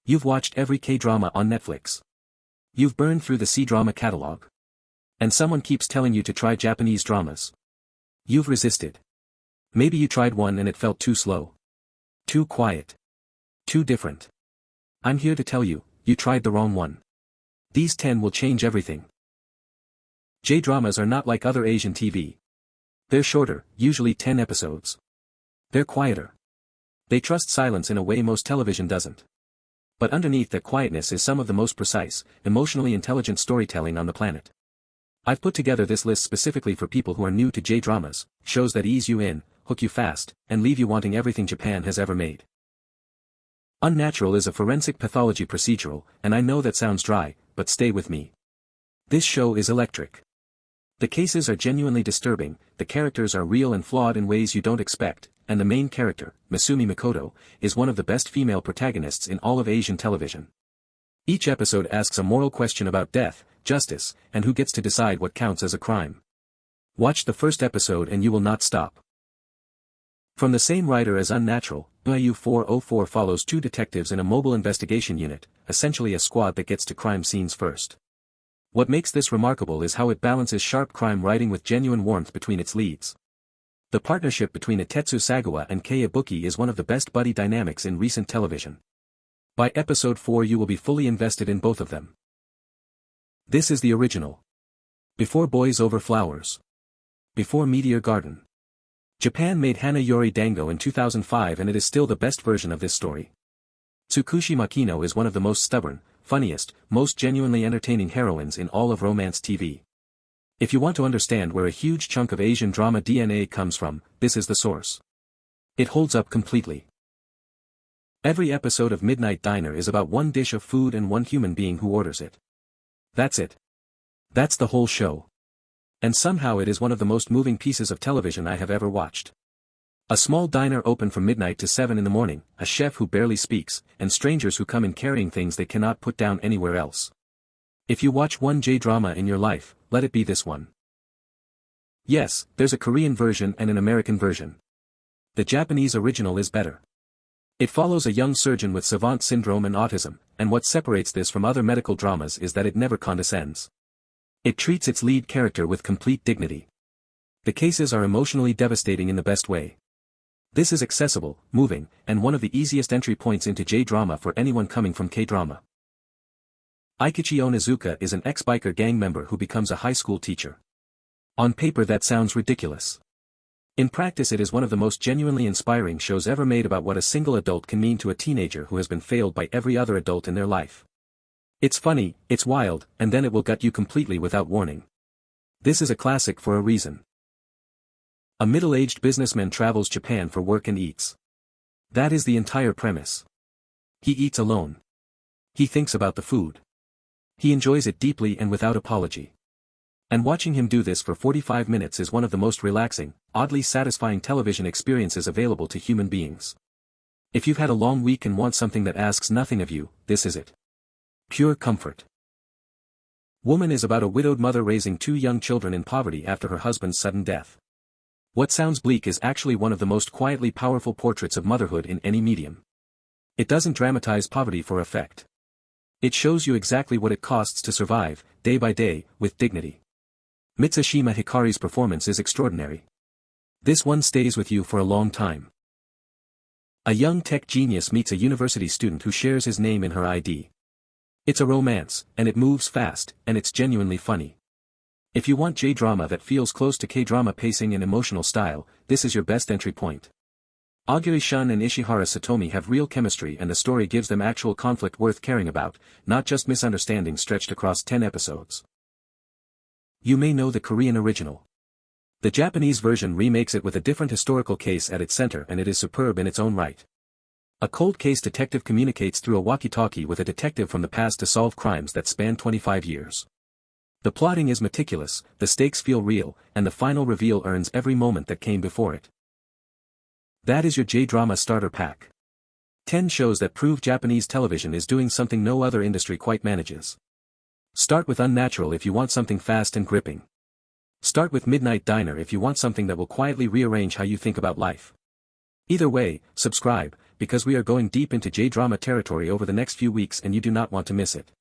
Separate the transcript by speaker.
Speaker 1: You've watched every K-drama on Netflix. You've burned through the C-drama catalog. And someone keeps telling you to try Japanese dramas. You've resisted. Maybe you tried one and it felt too slow. Too quiet. Too different. I'm here to tell you, you tried the wrong one. These 10 will change everything. J-dramas are not like other Asian TV. They're shorter, usually 10 episodes. They're quieter. They trust silence in a way most television doesn't. But underneath that quietness is some of the most precise, emotionally intelligent storytelling on the planet. I've put together this list specifically for people who are new to J-dramas, shows that ease you in, hook you fast, and leave you wanting everything Japan has ever made. Unnatural is a forensic pathology procedural, and I know that sounds dry, but stay with me. This show is electric. The cases are genuinely disturbing, the characters are real and flawed in ways you don't expect, and the main character, Masumi Makoto, is one of the best female protagonists in all of Asian television. Each episode asks a moral question about death, justice, and who gets to decide what counts as a crime. Watch the first episode and you will not stop. From the same writer as Unnatural, IU 404 follows two detectives in a mobile investigation unit, essentially a squad that gets to crime scenes first. What makes this remarkable is how it balances sharp crime writing with genuine warmth between its leads. The partnership between Itetsu Sagawa and Kei Ibuki is one of the best buddy dynamics in recent television. By episode 4 you will be fully invested in both of them. This is the original. Before Boys Over Flowers. Before Meteor Garden. Japan made Hana Yori Dango in 2005 and it is still the best version of this story. Tsukushi Makino is one of the most stubborn, funniest, most genuinely entertaining heroines in all of romance TV. If you want to understand where a huge chunk of Asian drama DNA comes from, this is the source. It holds up completely. Every episode of Midnight Diner is about one dish of food and one human being who orders it. That's it. That's the whole show. And somehow it is one of the most moving pieces of television I have ever watched. A small diner open from midnight to 7 in the morning, a chef who barely speaks, and strangers who come in carrying things they cannot put down anywhere else. If you watch one J-drama in your life, let it be this one. Yes, there's a Korean version and an American version. The Japanese original is better. It follows a young surgeon with savant syndrome and autism, and what separates this from other medical dramas is that it never condescends. It treats its lead character with complete dignity. The cases are emotionally devastating in the best way. This is accessible, moving, and one of the easiest entry points into J-drama for anyone coming from K-drama. Eikichi Onizuka is an ex-biker gang member who becomes a high school teacher. On paper that sounds ridiculous. In practice it is one of the most genuinely inspiring shows ever made about what a single adult can mean to a teenager who has been failed by every other adult in their life. It's funny, it's wild, and then it will gut you completely without warning. This is a classic for a reason. A middle-aged businessman travels Japan for work and eats. That is the entire premise. He eats alone. He thinks about the food. He enjoys it deeply and without apology. And watching him do this for 45 minutes is one of the most relaxing, oddly satisfying television experiences available to human beings. If you've had a long week and want something that asks nothing of you, this is it. Pure comfort. Woman is about a widowed mother raising two young children in poverty after her husband's sudden death. What sounds bleak is actually one of the most quietly powerful portraits of motherhood in any medium. It doesn't dramatize poverty for effect. It shows you exactly what it costs to survive, day by day, with dignity. Mitsushima Hikari's performance is extraordinary. This one stays with you for a long time. A young tech genius meets a university student who shares his name in her ID. It's a romance, and it moves fast, and it's genuinely funny. If you want J-drama that feels close to K-drama pacing and emotional style, this is your best entry point. Aguri Shun and Ishihara Satomi have real chemistry and the story gives them actual conflict worth caring about, not just misunderstandings stretched across 10 episodes. You may know the Korean original. The Japanese version remakes it with a different historical case at its center and it is superb in its own right. A cold case detective communicates through a walkie-talkie with a detective from the past to solve crimes that span 25 years. The plotting is meticulous, the stakes feel real, and the final reveal earns every moment that came before it. That is your J-drama starter pack. 10 shows that prove Japanese television is doing something no other industry quite manages. Start with Unnatural if you want something fast and gripping. Start with Midnight Diner if you want something that will quietly rearrange how you think about life. Either way, subscribe, because we are going deep into J-drama territory over the next few weeks and you do not want to miss it.